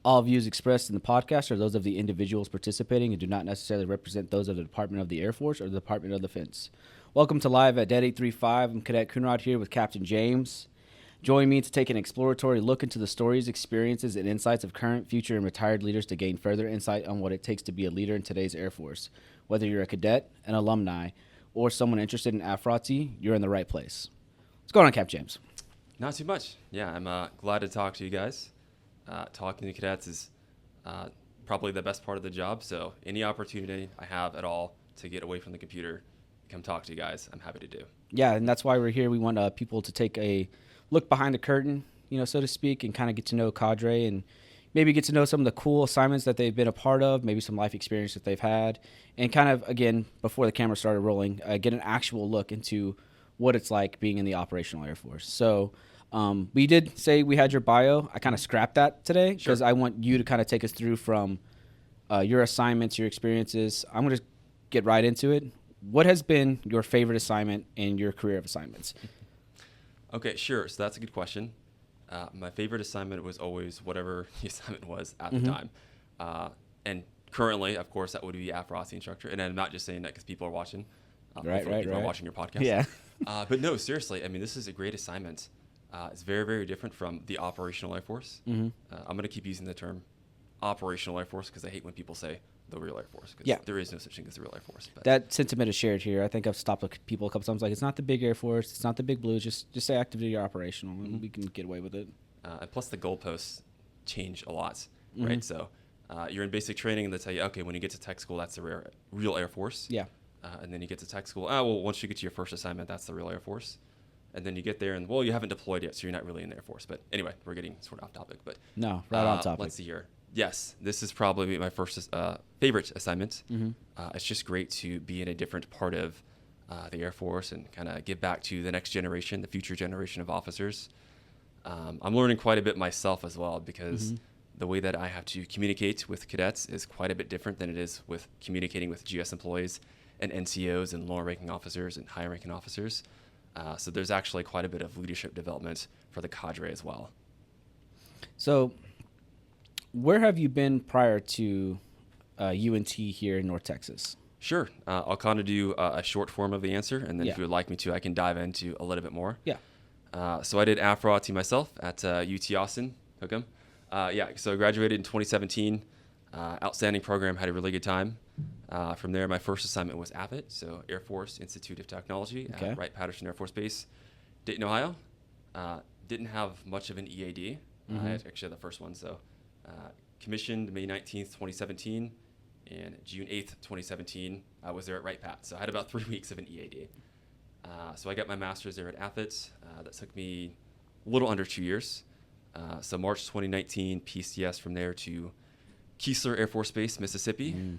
All views expressed in the podcast are those of the individuals participating and do not necessarily represent those of the Department of the Air Force or the Department of Defense. Welcome to Live at Det 835. I'm Cadet Coonrod here with Capt James. Join me to take an exploratory look into the stories, experiences, and insights of current, future, and retired leaders to gain further insight on what it takes to be a leader in today's Air Force. Whether you're a cadet, an alumni, or someone interested in AFROTC, you're in the right place. What's going on, Capt James? Not too much. Yeah, I'm glad to talk to you guys. Talking to cadets is probably the best part of the job, so any opportunity I have at all to get away from the computer, come talk to you guys, I'm happy to do. Yeah, and that's why we're here. We want people to take a look behind the curtain, so to speak, and kind of get to know cadre and maybe get to know some of the cool assignments that they've been a part of, maybe some life experience that they've had, and kind of, again, before the camera started rolling, get an actual look into what it's like being in the operational Air Force. So we did say we had your bio. I kind of scrapped that today because I want you to kind of take us through from your assignments, your experiences. I'm going to get right into it. What has been your favorite assignment in your career of assignments? Okay, sure. So that's a good question. My favorite assignment was always whatever the assignment was at the time. And currently, of course, that would be AFROTC instructor. And I'm not just saying that because people are watching. Right. People are watching your podcast. Yeah. But no, seriously, I mean, this is a great assignment. It's very, very different from the operational Air Force. I'm going to keep using the term operational Air Force because I hate when people say the real Air Force because there is no such thing as the real Air Force. But that sentiment is shared here. I think I've stopped people a couple times like, it's not the big Air Force, it's not the big blue, just say active duty or operational, and we can get away with it. And plus the goalposts change a lot, right? So you're in basic training and they tell you, okay, when you get to tech school, that's the real Air Force. Yeah. And then you get to tech school, once you get to your first assignment, that's the real Air Force. And then you get there and, you haven't deployed yet, so you're not really in the Air Force. But anyway, we're getting sort of off topic. But no, right on topic. Let's see here. Yes, this is probably my first favorite assignment. It's just great to be in a different part of the Air Force and kind of give back to the next generation, the future generation of officers. I'm learning quite a bit myself as well because the way that I have to communicate with cadets is quite a bit different than it is with communicating with GS employees and NCOs and lower-ranking officers and higher-ranking officers. So there's actually quite a bit of leadership development for the cadre as well. So where have you been prior to UNT here in North Texas? Sure. I'll kind of do a short form of the answer, and then if you would like me to, I can dive into a little bit more. Yeah. So I did AFROTC myself at UT Austin, Hookham. So I graduated in 2017. Outstanding program, had a really good time. From there, my first assignment was AFIT, so Air Force Institute of Technology at Wright-Patterson Air Force Base, Dayton, Ohio. Didn't have much of an EAD. I actually had the first one, so commissioned May 19th, 2017, and June 8th, 2017, I was there at Wright-Pat, so I had about 3 weeks of an EAD. So I got my master's there at AFIT. That took me a little under 2 years. So March 2019, PCS from there to Keesler Air Force Base, Mississippi.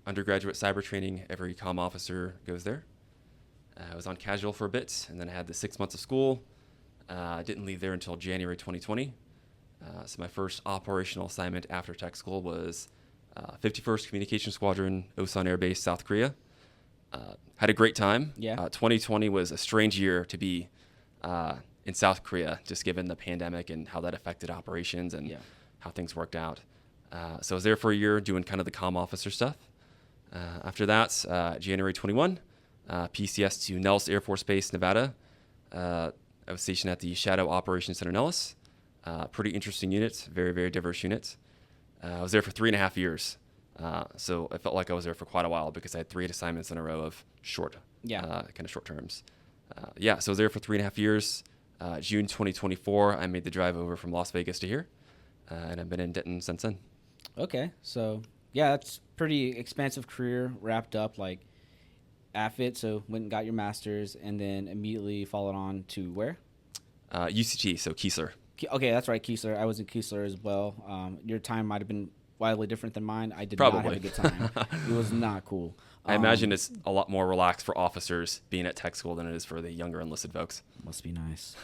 Undergraduate cyber training, every comm officer goes there. I was on casual for a bit, and then I had the 6 months of school. Didn't leave there until January 2020. So my first operational assignment after tech school was 51st Communication Squadron, Osan Air Base, South Korea. Had a great time. 2020 was a strange year to be in South Korea, just given the pandemic and how that affected operations and how things worked out. So I was there for a year doing kind of the comm officer stuff. After that, January 21, PCS to Nellis Air Force Base, Nevada. I was stationed at the Shadow Operations Center Nellis. Pretty interesting unit, very, very diverse unit. I was there for 3.5 years. So I felt like I was there for quite a while because I had 3 assignments in a row of short terms. So I was there for 3.5 years. June 2024, I made the drive over from Las Vegas to here. And I've been in Denton since then. Okay, so that's pretty expansive career wrapped up like AFIT. So went and got your master's, and then immediately followed on to where? UCT, so Keesler. Okay, that's right, Keesler. I was in Keesler as well. Your time might have been wildly different than mine. I did not have a good time. It was not cool. I imagine it's a lot more relaxed for officers being at tech school than it is for the younger enlisted folks. Must be nice.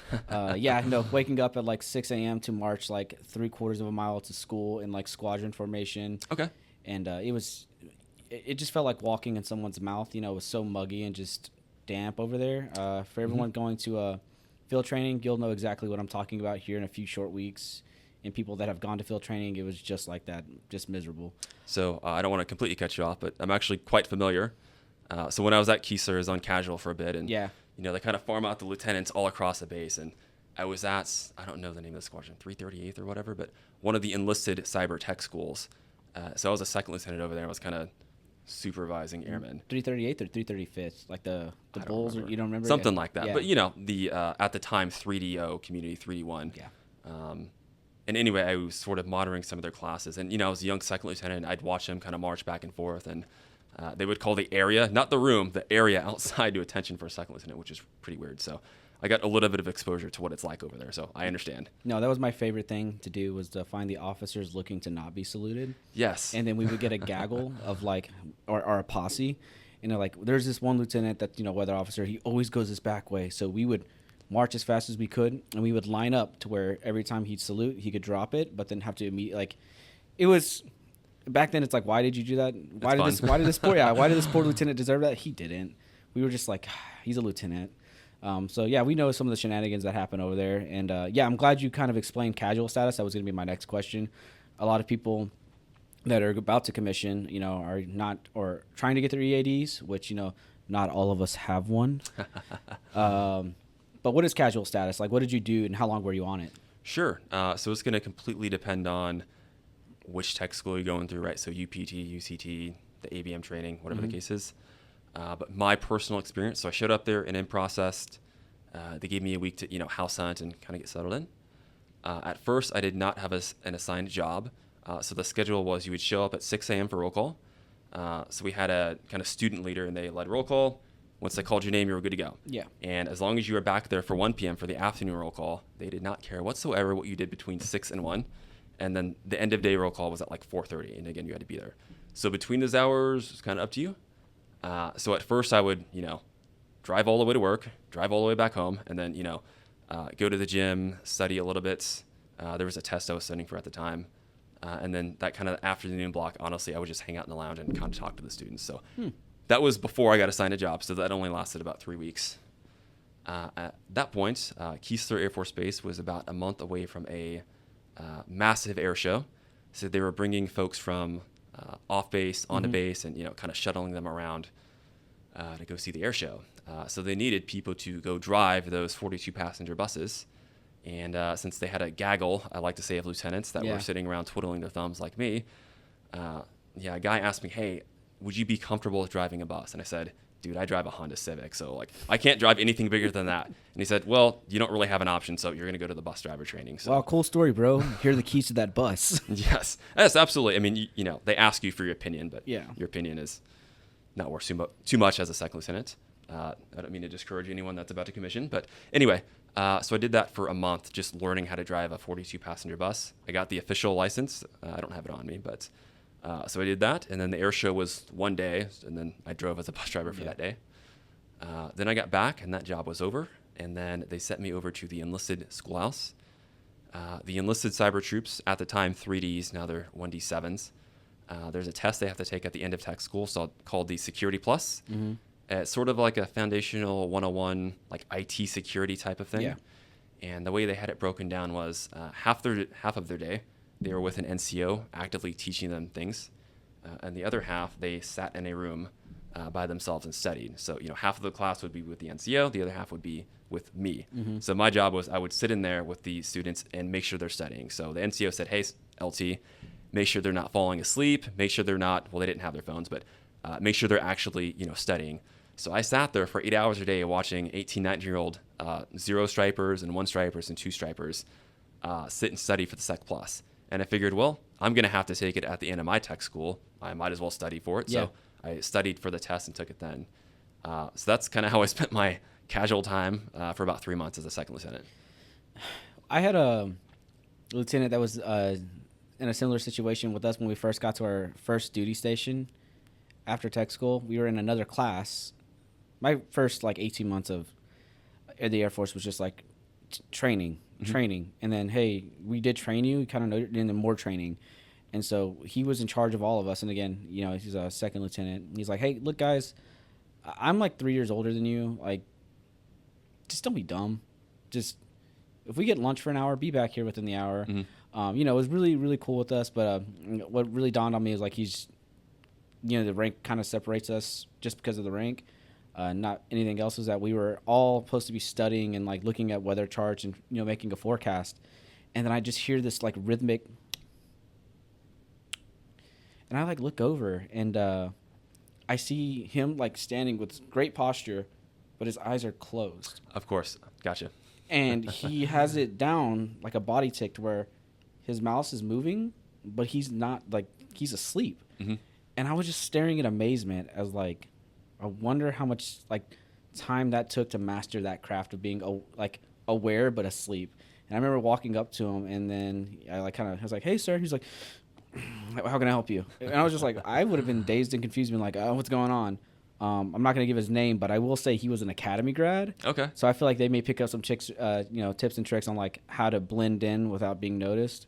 Waking up at like 6 a.m. to march like 3/4 of a mile to school in like squadron formation. Okay. And it just felt like walking in someone's mouth. It was so muggy and just damp over there. For everyone going to field training, you'll know exactly what I'm talking about here in a few short weeks. and people that have gone to field training, it was just like that, just miserable. So I don't want to completely cut you off, but I'm actually quite familiar. So when I was at Keesler, I was on casual for a bit, and Yeah. they kind of farm out the lieutenants all across the base, and I was at, I don't know the name of the squadron, 338th or whatever, but one of the enlisted cyber tech schools. So I was a second lieutenant over there. I was kind of supervising airmen. 338th or 335th, like the Bulls, or you don't remember? Something like that. Yeah. But the at the time 3DO community, 3D1. Yeah. And anyway, I was sort of monitoring some of their classes, and I was a young second lieutenant. I'd watch them kind of march back and forth, and they would call the area, not the room, the area outside to attention for a second lieutenant, which is pretty weird. So I got a little bit of exposure to what it's like over there, so I understand. No, that was my favorite thing to do, was to find the officers looking to not be saluted. Yes. And then we would get a gaggle of like, or a posse. And they're like, there's this one lieutenant that, weather officer, he always goes this back way. So we would march as fast as we could, and we would line up to where every time he'd salute, he could drop it, but then have to immediately, like, it was, back then it's like, why did you do that? Why did this poor lieutenant deserve that? He didn't. We were just like, he's a lieutenant. So yeah, we know some of the shenanigans that happen over there. And yeah, I'm glad you kind of explained casual status. That was going to be my next question. A lot of people that are about to commission, are not, or trying to get their EADs, which, not all of us have one. But what is casual status? Like, what did you do and how long were you on it? Sure. So it's going to completely depend on which tech school you're going through, right? So UPT, UCT, the ABM training, whatever the case is. But my personal experience, so I showed up there and in processed. They gave me a week to, house hunt and kind of get settled in. At first, I did not have an assigned job. So the schedule was you would show up at 6 a.m. for roll call. So we had a kind of student leader, and they led roll call. Once they called your name, you were good to go. Yeah. And as long as you were back there for 1 p.m. for the afternoon roll call, they did not care whatsoever what you did between 6 and 1. And then the end of day roll call was at like 4:30, and again, you had to be there. So between those hours, it's kind of up to you. So at first I would, drive all the way to work, drive all the way back home, and then, go to the gym, study a little bit. There was a test I was studying for at the time. And then that kind of afternoon block, honestly, I would just hang out in the lounge and kind of talk to the students. So that was before I got assigned a job. So that only lasted about 3 weeks. At that point, Keesler Air Force Base was about a month away from a massive air show. So they were bringing folks from off base onto base and, kind of shuttling them around to go see the air show. So they needed people to go drive those 42 passenger buses. And since they had a gaggle, I like to say, of lieutenants that were sitting around twiddling their thumbs like me, a guy asked me, hey, would you be comfortable with driving a bus? And I said, dude, I drive a Honda Civic, so like I can't drive anything bigger than that. And he said, well, you don't really have an option, so you're going to go to the bus driver training. So. Wow, cool story, bro. Here are the keys to that bus. Yes, absolutely. I mean, they ask you for your opinion, but your opinion is not worth too much as a second lieutenant. I don't mean to discourage anyone that's about to commission, but anyway, so I did that for a month, just learning how to drive a 42 passenger bus. I got the official license. I don't have it on me, but so I did that, and then the air show was one day, and then I drove as a bus driver for that day. Then I got back, and that job was over, and then they sent me over to the enlisted schoolhouse. The enlisted cyber troops, at the time 3Ds, now they're 1D7s. There's a test they have to take at the end of tech school, called the Security Plus. Mm-hmm. It's sort of like a foundational 101, like IT security type of thing. Yeah. And the way they had it broken down was half of their day, they were with an NCO actively teaching them things. And the other half, they sat in a room by themselves and studied. So, half of the class would be with the NCO, the other half would be with me. Mm-hmm. So my job was I would sit in there with the students and make sure they're studying. So the NCO said, hey, LT, make sure they're not falling asleep, make sure they're not, well, they didn't have their phones, but make sure they're actually, studying. So I sat there for 8 hours a day watching 18, 19-year-old 0 stripers and 1 stripers and 2 stripers sit and study for the Sec Plus. And I figured, well, I'm going to have to take it at the end of my tech school. I might as well study for it. Yeah. So I studied for the test and took it then. So that's kind of how I spent my casual time for about 3 months as a second lieutenant. I had a lieutenant that was in a similar situation with us when we first got to our first duty station after tech school. We were in another class. My first 18 months of the Air Force was just training. And then, hey, we did train you, kind of know, and then more training. And so he was in charge of all of us. And again, he's a second lieutenant. He's like, hey, look, guys, I'm 3 years older than you. Just don't be dumb. Just, if we get lunch for an hour, be back here within the hour. Mm-hmm. Was really, really cool with us. But what really dawned on me is like the rank kind of separates us just because of the rank. Not anything else. Is that we were all supposed to be studying and like looking at weather charts and making a forecast, and then I just hear this like rhythmic, and I like look over and I see him like standing with great posture, but his eyes are closed. Of course, gotcha. And he has it down like a body tick to where his mouth is moving, but he's not like he's asleep. Mm-hmm. And I was just staring in amazement as like, I wonder how much like time that took to master that craft of being like aware but asleep. And I remember walking up to him, and then I was like, "Hey, sir." He's like, "How can I help you?" And I was just like, I would have been dazed and confused, being like, "Oh, what's going on?" I'm not gonna give his name, but I will say he was an academy grad. Okay. So I feel like they may pick up some tips and tricks on like how to blend in without being noticed.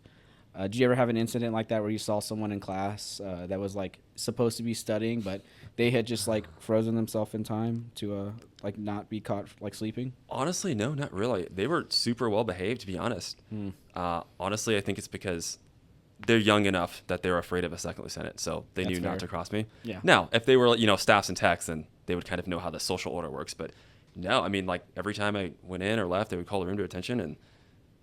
Did you ever have an incident like that where you saw someone in class that was like supposed to be studying, but they had just like frozen themselves in time to like not be caught like sleeping? Honestly, no, not really. They were super well behaved, to be honest. Honestly, I think it's because they're young enough that they're afraid of a second lieutenant, so they knew not to cross me. Yeah. Now, if they were staffs and techs, then they would kind of know how the social order works. But no, I mean, like every time I went in or left, they would call the room to attention, and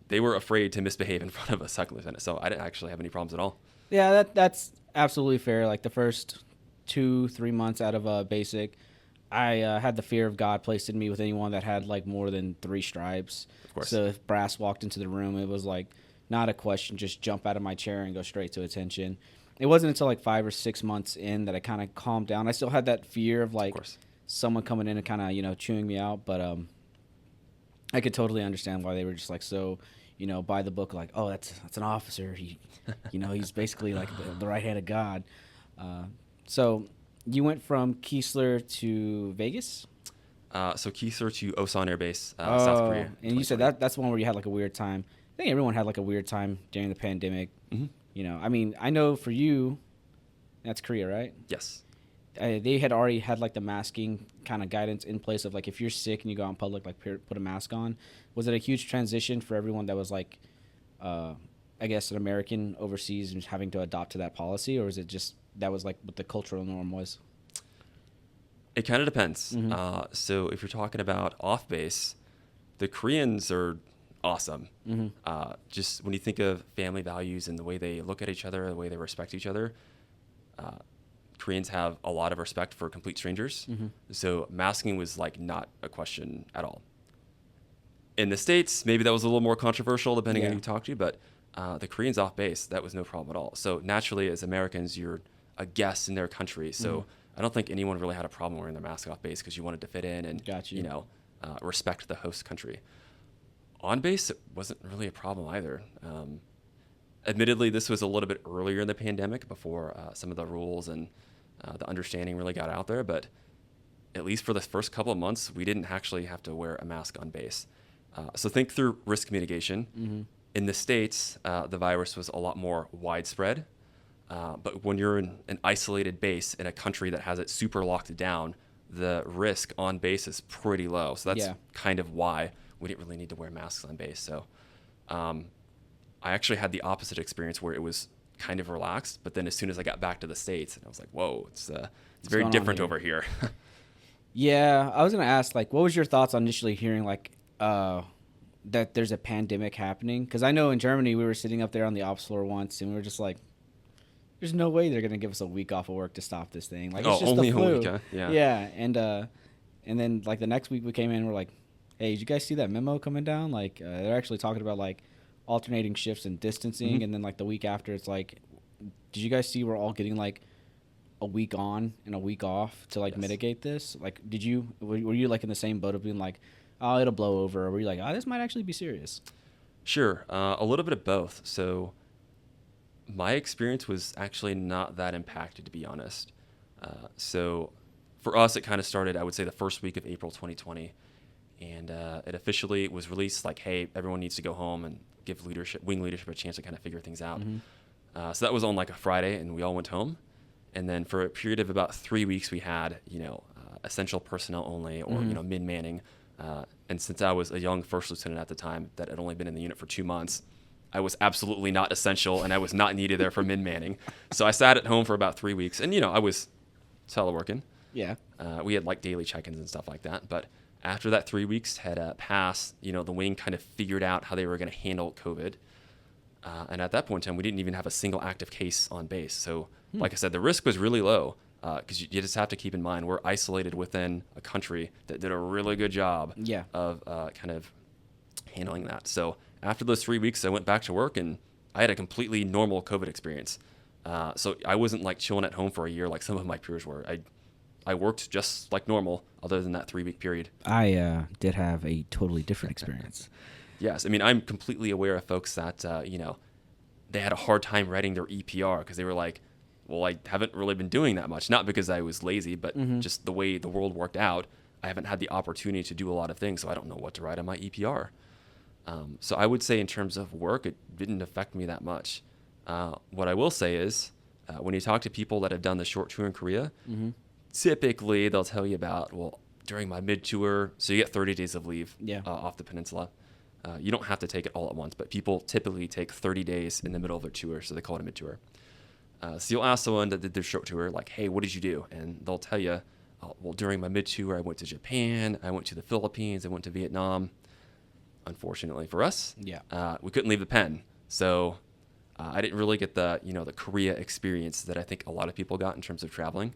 they were afraid to misbehave in front of a second lieutenant. So I didn't actually have any problems at all. Yeah, that's absolutely fair. Like the first 2-3 months out of basic, I had the fear of God placed in me with anyone that had like more than 3 stripes. Of course. So if brass walked into the room, it was like not a question, just jump out of my chair and go straight to attention. It wasn't until like 5 or 6 months in that I kind of calmed down. I still had that fear of like someone coming in and kind of chewing me out, but I could totally understand why they were just like so by the book, like, oh, that's an officer. He, he's basically like the right hand of God. So you went from Keesler to Vegas? So Keesler to Osan Air Base, South Korea. And you said that's the one where you had like a weird time. I think everyone had like a weird time during the pandemic. Mm-hmm. I mean, I know for you, that's Korea, right? Yes. They had already had like the masking kind of guidance in place of like if you're sick and you go out in public, like put a mask on. Was it a huge transition for everyone that was like, I guess, an American overseas and having to adopt to that policy, or was it just that was like what the cultural norm was? It kind of depends. Mm-hmm. So if you're talking about off base, the Koreans are awesome. Mm-hmm. Just when you think of family values and the way they look at each other, the way they respect each other, Koreans have a lot of respect for complete strangers. Mm-hmm. So masking was like not a question at all. In the States, maybe that was a little more controversial depending on who you talk to, but the Koreans off base, that was no problem at all. So naturally, as Americans, you're a guest in their country. So I don't think anyone really had a problem wearing their mask off base because you wanted to fit in and respect the host country. On base, it wasn't really a problem either. Admittedly, this was a little bit earlier in the pandemic before some of the rules and the understanding really got out there. But at least for the first couple of months, we didn't actually have to wear a mask on base. So think through risk mitigation. Mm-hmm. In the States, the virus was a lot more widespread. But when you're in an isolated base in a country that has it super locked down, the risk on base is pretty low. So that's kind of why we didn't really need to wear masks on base. So I actually had the opposite experience where it was kind of relaxed. But then as soon as I got back to the States, I was like, whoa, it's very different over here. Yeah, I was going to ask, like, what was your thoughts on initially hearing, like, that there's a pandemic happening? Because I know in Germany we were sitting up there on the ops floor once, and we were just like, there's no way they're going to give us a week off of work to stop this thing. Like, it's just only the flu. a week, huh? Yeah. Yeah, and then, like, the next week we came in and we're like, hey, did you guys see that memo coming down? Like, they're actually talking about, like, alternating shifts and distancing, Mm-hmm. and then, like, the week after it's like, did you guys see we're all getting, like, a week on and a week off to like mitigate this? Like, were you like in the same boat of being like, oh, it'll blow over, or were you like, oh, this might actually be serious? Sure, a little bit of both. So my experience was actually not that impacted, to be honest. So for us, it kind of started, I would say, the first week of April 2020, and it officially was released like, hey, everyone needs to go home and give wing leadership a chance to kind of figure things out. Mm-hmm. So that was on like a Friday, and we all went home. And then for a period of about 3 weeks, we had, essential personnel only or, Mm-hmm. min-manning. And since I was a young first lieutenant at the time that had only been in the unit for 2 months, I was absolutely not essential and I was not needed there for min-manning. So I sat at home for about 3 weeks, and I was teleworking. Yeah. We had like daily check-ins and stuff like that. But after that 3 weeks had passed, the wing kind of figured out how they were going to handle COVID. And at that point in time, we didn't even have a single active case on base. So like I said, the risk was really low, because you just have to keep in mind we're isolated within a country that did a really good job of kind of handling that. So after those 3 weeks, I went back to work and I had a completely normal COVID experience. So I wasn't like chilling at home for a year like some of my peers were. I worked just like normal other than that 3 week period. I did have a totally different experience. Yes. I mean, I'm completely aware of folks that, they had a hard time writing their EPR because they were like, well, I haven't really been doing that much. Not because I was lazy, but just the way the world worked out, I haven't had the opportunity to do a lot of things. So I don't know what to write on my EPR. So I would say in terms of work, it didn't affect me that much. What I will say is when you talk to people that have done the short tour in Korea, typically they'll tell you about, well, during my mid-tour, so you get 30 days of leave off the peninsula. You don't have to take it all at once, but people typically take 30 days in the middle of their tour, so they call it a mid-tour. So you'll ask someone that did their short tour, like, hey, what did you do? And they'll tell you, well, during my mid-tour, I went to Japan, I went to the Philippines, I went to Vietnam. Unfortunately for us, we couldn't leave the pen. So I didn't really get the Korea experience that I think a lot of people got in terms of traveling.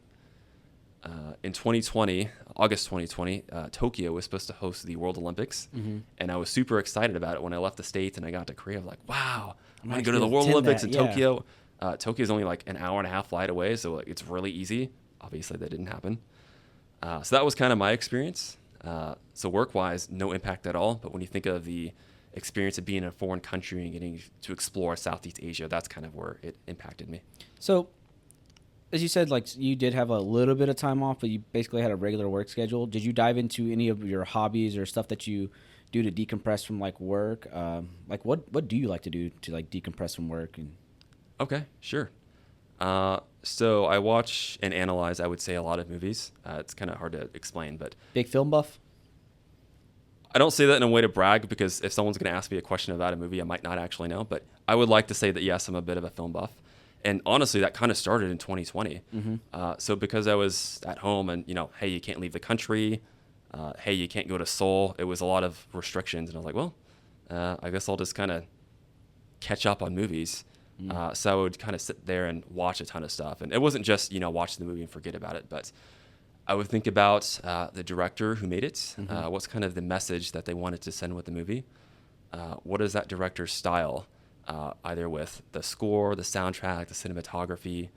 In 2020, August 2020, Tokyo was supposed to host the World Olympics, and I was super excited about it when I left the States and I got to Korea. I was like, wow, I'm going to go to the World Olympics in Tokyo. Tokyo is only like an hour and a half flight away, so it's really easy. Obviously, that didn't happen. So that was kind of my experience. So work-wise, no impact at all. But when you think of the experience of being in a foreign country and getting to explore Southeast Asia, that's kind of where it impacted me. So, as you said, like you did have a little bit of time off, but you basically had a regular work schedule. Did you dive into any of your hobbies or stuff that you do to decompress from like work? Like what do you like to do to like decompress from work? And Okay, sure. So I watch and analyze, I would say, a lot of movies. It's kind of hard to explain, but big film buff? I don't say that in a way to brag, because if someone's going to ask me a question about a movie, I might not actually know. But I would like to say that, yes, I'm a bit of a film buff. And honestly, that kind of started in 2020. So because I was at home and, hey, you can't leave the country. Hey, you can't go to Seoul. It was a lot of restrictions. And I was like, well, I guess I'll just kind of catch up on movies. So I would kind of sit there and watch a ton of stuff. And it wasn't just, watch the movie and forget about it, but I would think about the director who made it. What's kind of the message that they wanted to send with the movie? What is that director's style, either with the score, the soundtrack, the cinematography?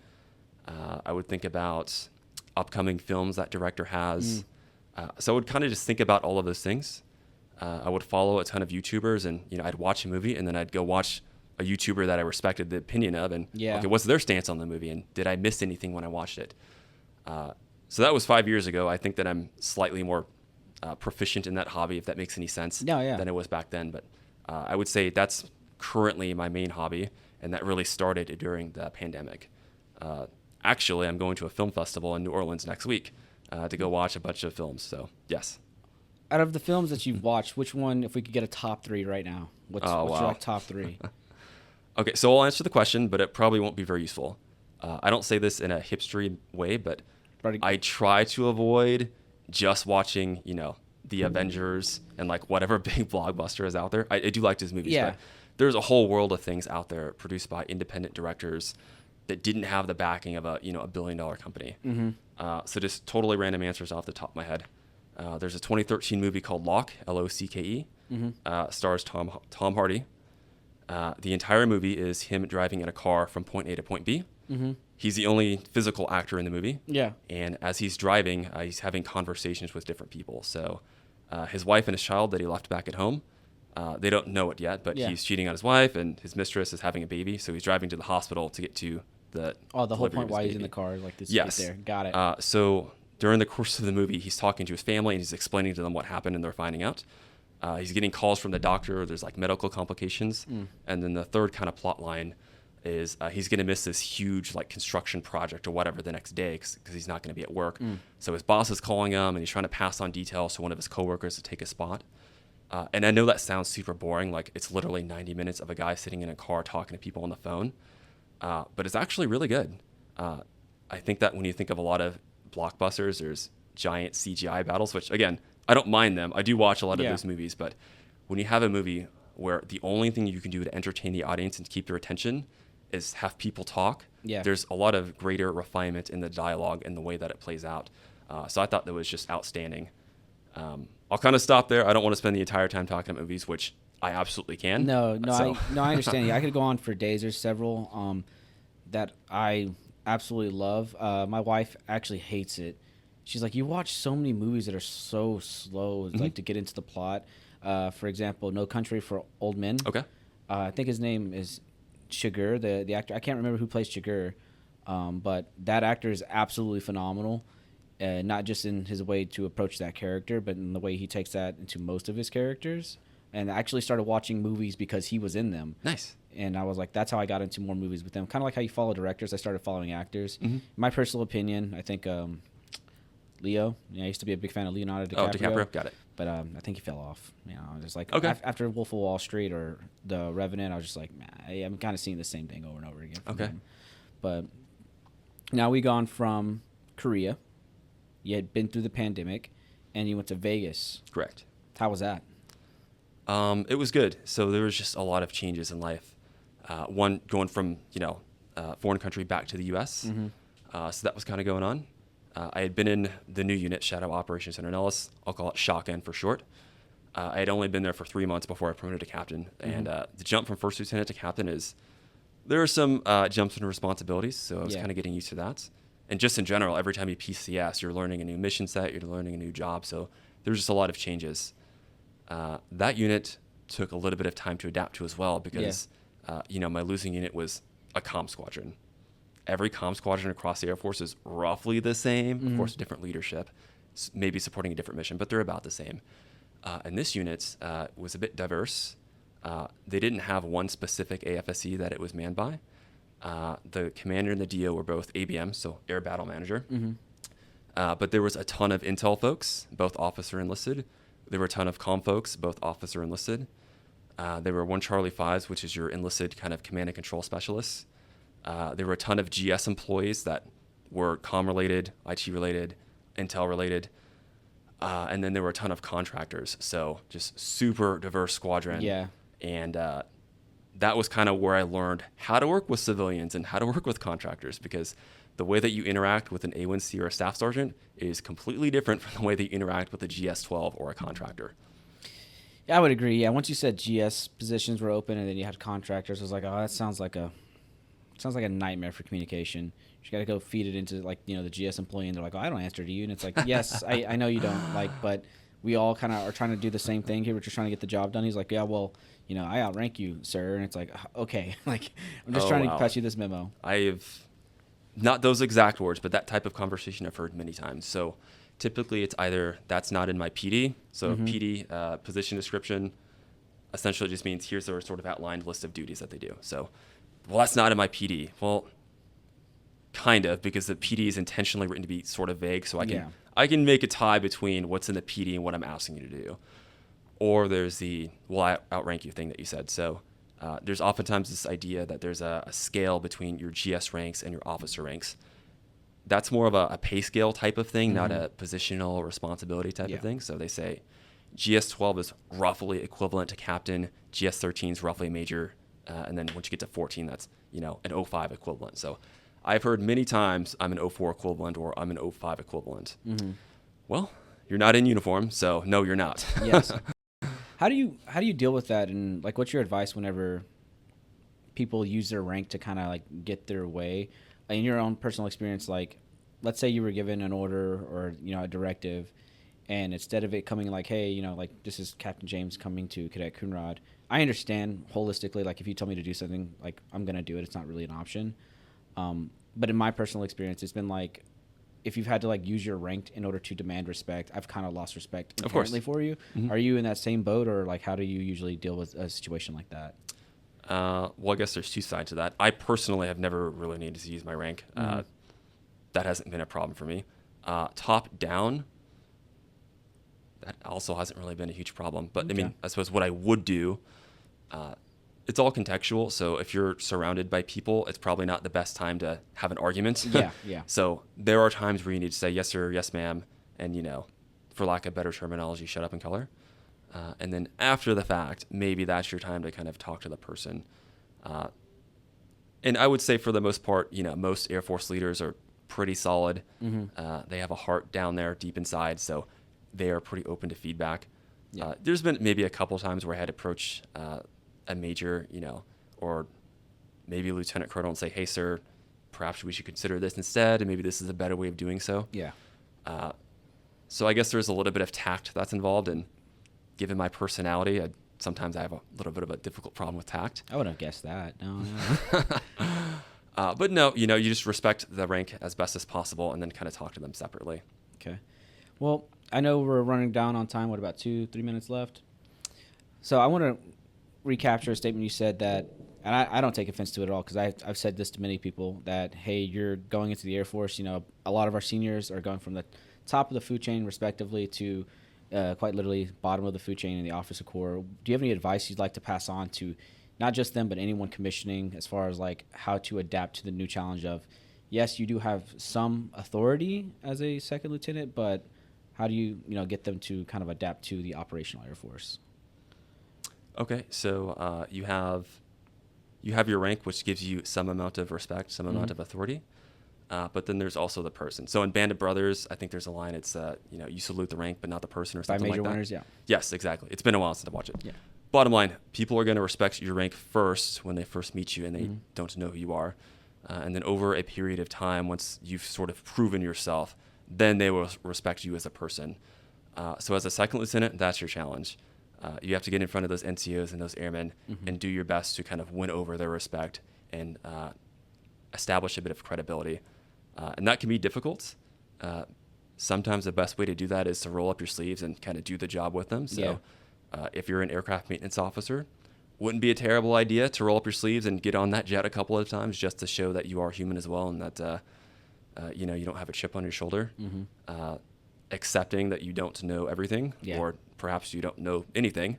I would think about upcoming films that director has. So I would kind of just think about all of those things. I would follow a ton of YouTubers, and I'd watch a movie, and then I'd go watch a YouTuber that I respected the opinion of, and okay, what's their stance on the movie, and did I miss anything when I watched it? So that was 5 years ago. I think that I'm slightly more proficient in that hobby, if that makes any sense, than it was back then. But I would say that's currently my main hobby, and that really started during the pandemic. Actually, I'm going to a film festival in New Orleans next week to go watch a bunch of films. So, yes. Out of the films that you've watched, which one, if we could get a top three right now, what's your like, top three? Okay, so I'll answer the question, but it probably won't be very useful. I don't say this in a hipstery way, but I try to avoid just watching, the Avengers and like whatever big blockbuster is out there. I do like those movies, but there's a whole world of things out there produced by independent directors that didn't have the backing of a $1 billion company. So just totally random answers off the top of my head. There's a 2013 movie called Locke, L-O-C-K-E, stars Tom Hardy. The entire movie is him driving in a car from point A to point B. He's the only physical actor in the movie. And as he's driving, he's having conversations with different people. So his wife and his child that he left back at home, they don't know it yet, but he's cheating on his wife, and his mistress is having a baby. So he's driving to the hospital to get to the whole point why he's in the car, like this right there. Got it. So during the course of the movie, he's talking to his family, and he's explaining to them what happened, and they're finding out. He's getting calls from the doctor. There's like medical complications. And then the third kind of plot line is he's going to miss this huge like construction project or whatever the next day because he's not going to be at work. So his boss is calling him, and he's trying to pass on details to one of his coworkers to take his spot. And I know that sounds super boring. Like it's literally 90 minutes of a guy sitting in a car talking to people on the phone. But it's actually really good. I think that when you think of a lot of blockbusters, there's giant CGI battles, which again, I don't mind them. I do watch a lot of those movies, but when you have a movie where the only thing you can do to entertain the audience and to keep their attention is have people talk, there's a lot of greater refinement in the dialogue and the way that it plays out. So I thought that was just outstanding. I'll kind of stop there. I don't want to spend the entire time talking about movies, which I absolutely can. No, I understand. Yeah, I could go on for days. There's several that I absolutely love. My wife actually hates it. She's like, you watch so many movies that are so slow, like to get into the plot. For example, No Country for Old Men. Okay. I think his name is Chigurh, the actor. I can't remember who plays Chigurh, but that actor is absolutely phenomenal. Not just in his way to approach that character, but in the way he takes that into most of his characters. And I actually started watching movies because he was in them. Nice. And I was like, that's how I got into more movies with them. Kind of like how you follow directors. I started following actors. My personal opinion, I think Leo. I used to be a big fan of Leonardo DiCaprio. Oh, DiCaprio, got it. But I think he fell off. Just like after Wolf of Wall Street or The Revenant, I was just like, I'm kind of seeing the same thing over and over again. Okay. Him. But now we gone from Korea. You had been through the pandemic, and you went to Vegas. Correct. How was that? It was good. So there was just a lot of changes in life. One, going from foreign country back to the U.S. So that was kind of going on. I had been in the new unit, Shadow Operations Center in Ellis. I'll call it Shotgun for short. I had only been there for 3 months before I promoted to captain. And the jump from first lieutenant to captain there are some jumps in responsibilities. So I was kind of getting used to that. And just in general, every time you PCS, you're learning a new mission set, you're learning a new job. So there's just a lot of changes. That unit took a little bit of time to adapt to as well because, my losing unit was a comm squadron. Every comm squadron across the Air Force is roughly the same. Of course, different leadership, maybe supporting a different mission, but they're about the same. And this unit was a bit diverse. They didn't have one specific AFSC that it was manned by. The commander and the DO were both ABM, so Air Battle Manager. But there was a ton of intel folks, both officer enlisted. There were a ton of comm folks, both officer enlisted. There were 1 Charlie 5s, which is your enlisted kind of command and control specialists. There were a ton of GS employees that were comm related, IT related, intel related. And then there were a ton of contractors. So just super diverse squadron. Yeah. And that was kind of where I learned how to work with civilians and how to work with contractors, because the way that you interact with an A1C or a staff sergeant is completely different from the way that you interact with a GS-12 or a contractor. Yeah, I would agree. Yeah, once you said GS positions were open and then you had contractors, I was like, oh, that sounds like a nightmare for communication. You got to go feed it into the GS employee, and they're like, oh, I don't answer to you, and it's like, yes, I know you don't, but we all kind of are trying to do the same thing here. We're just trying to get the job done. He's like, yeah, well, I outrank you, sir, and it's like, okay, like I'm just trying to pass you this memo. I've not those exact words, but that type of conversation I've heard many times. So typically it's either that's not in my PD. So PD position description essentially just means here's a sort of outlined list of duties that they do. So, well, that's not in my PD. Well, kind of, because the PD is intentionally written to be sort of vague. So I can make a tie between what's in the PD and what I'm asking you to do. Or there's the, well, I outrank you thing that you said. So there's oftentimes this idea that there's a scale between your GS ranks and your officer ranks. That's more of a pay scale type of thing, not a positional responsibility type of thing. So they say GS-12 is roughly equivalent to captain, GS-13 is roughly a major, and then once you get to 14, that's an 05 equivalent. So I've heard many times I'm an 04 equivalent or I'm an 05 equivalent. Well, you're not in uniform, so no, you're not. Yes. How do you deal with that, and like what's your advice whenever people use their rank to kind of like get their way? In your own personal experience, like let's say you were given an order or a directive, and instead of it coming like, hey, like this is Capt James coming to Cadet Coonrod, I understand holistically, like if you tell me to do something, like I'm gonna do it. It's not really an option. But in my personal experience, it's been like, if you've had to like use your rank in order to demand respect, I've kind of lost respect inherently for you. Are you in that same boat, or like how do you usually deal with a situation like that? Well, I guess there's two sides to that. I personally have never really needed to use my rank. That hasn't been a problem for me. Top down, that also hasn't really been a huge problem. But I Okay. mean, I suppose what I would do, it's all contextual. So if you're surrounded by people, it's probably not the best time to have an argument. Yeah, yeah. So there are times where you need to say, yes, sir, yes, ma'am. And, for lack of better terminology, shut up and color. And then after the fact, maybe that's your time to kind of talk to the person. And I would say for the most part, most Air Force leaders are pretty solid. They have a heart down there deep inside, so they are pretty open to feedback. Yeah. There's been maybe a couple times where I had to approach a major, or maybe a lieutenant colonel and say, hey, sir, perhaps we should consider this instead, and maybe this is a better way of doing so. Yeah. So I guess there's a little bit of tact that's involved, and given my personality, sometimes I have a little bit of a difficult problem with tact. I wouldn't have guessed that. No. But no, you just respect the rank as best as possible and then kind of talk to them separately. Okay. Well, I know we're running down on time. What, about 2-3 minutes left? So I want to recapture a statement you said that, and I don't take offense to it at all, because I've said this to many people, that, hey, you're going into the Air Force. A lot of our seniors are going from the top of the food chain, respectively, to quite literally bottom of the food chain in the officer corps. Do you have any advice you'd like to pass on to not just them, but anyone commissioning, as far as like how to adapt to the new challenge of, yes, you do have some authority as a second lieutenant, but how do you get them to kind of adapt to the operational Air Force? Okay, so you have your rank, which gives you some amount of respect, some amount of authority. But then there's also the person. So in Band of Brothers, I think there's a line. It's you salute the rank, but not the person, or something By major like that. winners, yeah. Yes, exactly. It's been a while since I watched it. Yeah. Bottom line, people are going to respect your rank first when they first meet you and they don't know who you are. And then over a period of time, once you've sort of proven yourself, then they will respect you as a person. So as a second lieutenant, that's your challenge. You have to get in front of those NCOs and those airmen and do your best to kind of win over their respect and establish a bit of credibility. And that can be difficult. Sometimes the best way to do that is to roll up your sleeves and kind of do the job with them. So if you're an aircraft maintenance officer, wouldn't be a terrible idea to roll up your sleeves and get on that jet a couple of times just to show that you are human as well, and that you don't have a chip on your shoulder. Accepting that you don't know everything, or perhaps you don't know anything.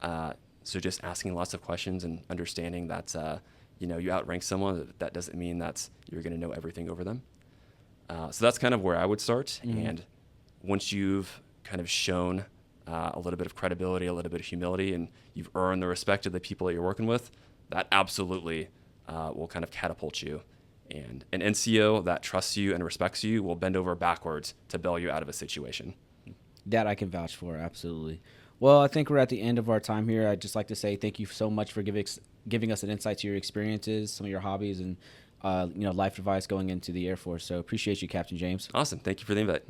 So just asking lots of questions and understanding that you outrank someone, that doesn't mean that you're going to know everything over them. So that's kind of where I would start. And once you've kind of shown a little bit of credibility, a little bit of humility, and you've earned the respect of the people that you're working with, that absolutely will kind of catapult you. And an NCO that trusts you and respects you will bend over backwards to bail you out of a situation. That I can vouch for, absolutely. Well, I think we're at the end of our time here. I'd just like to say thank you so much for giving us an insight to your experiences, some of your hobbies, and life advice going into the Air Force. So appreciate you, Captain James. Awesome. Thank you for the invite.